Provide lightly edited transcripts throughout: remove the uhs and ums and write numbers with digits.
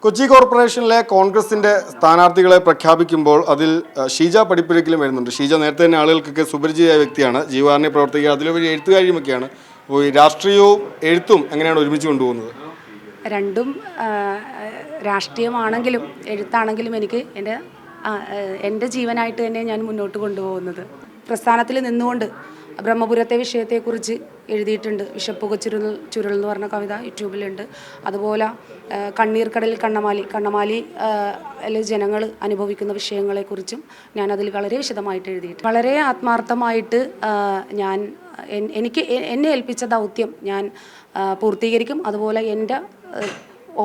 കൊച്ചി കോർപ്പറേഷനിലെ കോൺഗ്രസിന്റെ സ്ഥാനാർത്ഥികളെ പ്രഖ്യാപിക്കുമ്പോൾ അതിൽ ഷീജ പടിപ്പുരയ്ക്കലും വരുന്നുണ്ട്. ഷീജ നേരത്തെ തന്നെ ആളുകൾക്കൊക്കെ സുപരിചിതയായ വ്യക്തിയാണ്, ജീവകാരുണ്യ പ്രവർത്തക, അതിലുപരി എഴുത്തുകാരിയുമൊക്കെയാണ്. അപ്പോൾ ഈ രാഷ്ട്രീയവും എഴുത്തും എങ്ങനെയാണ് ഒരുമിച്ച് കൊണ്ടുപോകുന്നത്? രണ്ടും രാഷ്ട്രീയമാണെങ്കിലും എഴുത്താണെങ്കിലും എനിക്ക് എൻ്റെ ജീവനായിട്ട് തന്നെ ഞാൻ മുന്നോട്ട് കൊണ്ടുപോകുന്നത്. പ്രസ്ഥാനത്തിൽ നിന്നുകൊണ്ട് ബ്രഹ്മപുരത്തെ വിഷയത്തെക്കുറിച്ച് എഴുതിയിട്ടുണ്ട്. വിഷപ്പുക ചുരുൾ എന്ന് പറഞ്ഞ കവിത യൂട്യൂബിലുണ്ട്. അതുപോലെ കണ്ണീർക്കടലിൽ കണ്ണമാലി ജനങ്ങൾ അനുഭവിക്കുന്ന വിഷയങ്ങളെക്കുറിച്ചും ഞാനതിൽ വളരെ വിശദമായിട്ട് എഴുതിയിട്ടുണ്ട്. വളരെ ആത്മാർത്ഥമായിട്ട് ഞാൻ എന്നെ ഏൽപ്പിച്ച ദൗത്യം ഞാൻ പൂർത്തീകരിക്കും. അതുപോലെ എൻ്റെ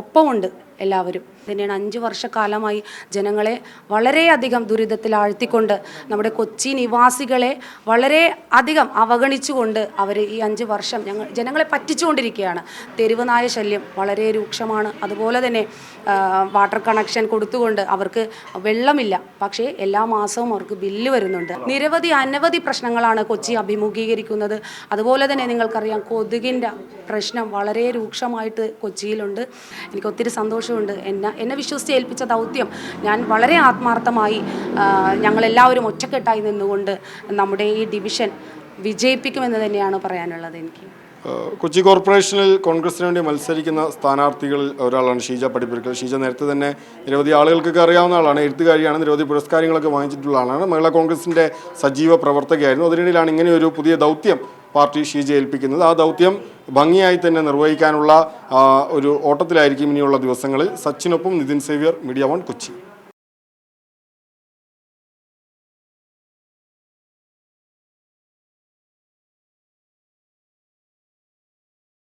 ഒപ്പമുണ്ട് എല്ലാവരും. തന്നെയാണ് 5 വർഷക്കാലമായി ജനങ്ങളെ വളരെയധികം ദുരിതത്തിലാഴ്ത്തിക്കൊണ്ട് നമ്മുടെ കൊച്ചി നിവാസികളെ വളരെ അധികം അവഗണിച്ചുകൊണ്ട് അവർ ഈ 5 വർഷം ജനങ്ങളെ പറ്റിച്ചുകൊണ്ടിരിക്കുകയാണ്. തെരുവ് നായ ശല്യം വളരെ രൂക്ഷമാണ്. അതുപോലെ തന്നെ വാട്ടർ കണക്ഷൻ കൊടുത്തുകൊണ്ട് അവർക്ക് വെള്ളമില്ല, പക്ഷേ എല്ലാ മാസവും അവർക്ക് ബില്ല് വരുന്നുണ്ട്. അനവധി പ്രശ്നങ്ങളാണ് കൊച്ചി അഭിമുഖീകരിക്കുന്നത്. അതുപോലെ തന്നെ നിങ്ങൾക്കറിയാം, കൊതുകിൻ്റെ പ്രശ്നം വളരെ രൂക്ഷമായിട്ട് കൊച്ചിയിലുണ്ട്. എനിക്ക് ഒത്തിരി സന്തോഷമുണ്ട്. എന്നെ വിശ്വസിച്ച് ഏൽപ്പിച്ച ദൗത്യം ഞാൻ വളരെ ആത്മാർത്ഥമായി ഞങ്ങളെല്ലാവരും ഒറ്റക്കെട്ടായി നിന്നുകൊണ്ട് നമ്മുടെ ഈ ഡിവിഷൻ വിജയിപ്പിക്കുമെന്ന് തന്നെയാണ് പറയാനുള്ളത്. എനിക്ക് കൊച്ചി കോർപ്പറേഷനിൽ കോൺഗ്രസിന് വേണ്ടി മത്സരിക്കുന്ന സ്ഥാനാർത്ഥികളിൽ ഒരാളാണ് ഷീജ പടിപ്പുരയ്ക്കൽ. ഷീജ നേരത്തെ തന്നെ നിരവധി ആളുകൾക്കൊക്കെ അറിയാവുന്ന ആളാണ്, എഴുത്തുകാരിയാണ്, നിരവധി പുരസ്കാരങ്ങളൊക്കെ വാങ്ങിച്ചിട്ടുള്ള ആളാണ്, മഹിളാ കോൺഗ്രസിൻ്റെ സജീവ പ്രവർത്തകയായിരുന്നു. അതിനിടയിലാണ് ഇങ്ങനെയൊരു പുതിയ ദൗത്യം പാർട്ടി ഷീജ ഏൽപ്പിക്കുന്നത്. ആ ദൗത്യം ഭംഗിയായി തന്നെ നിർവഹിക്കാനുള്ള ഒരു ഓട്ടത്തിലായിരിക്കും ഇനിയുള്ള ദിവസങ്ങളിൽ. സച്ചിനൊപ്പം നിതിൻ സേവ്യർ, മീഡിയ 1 കൊച്ചി.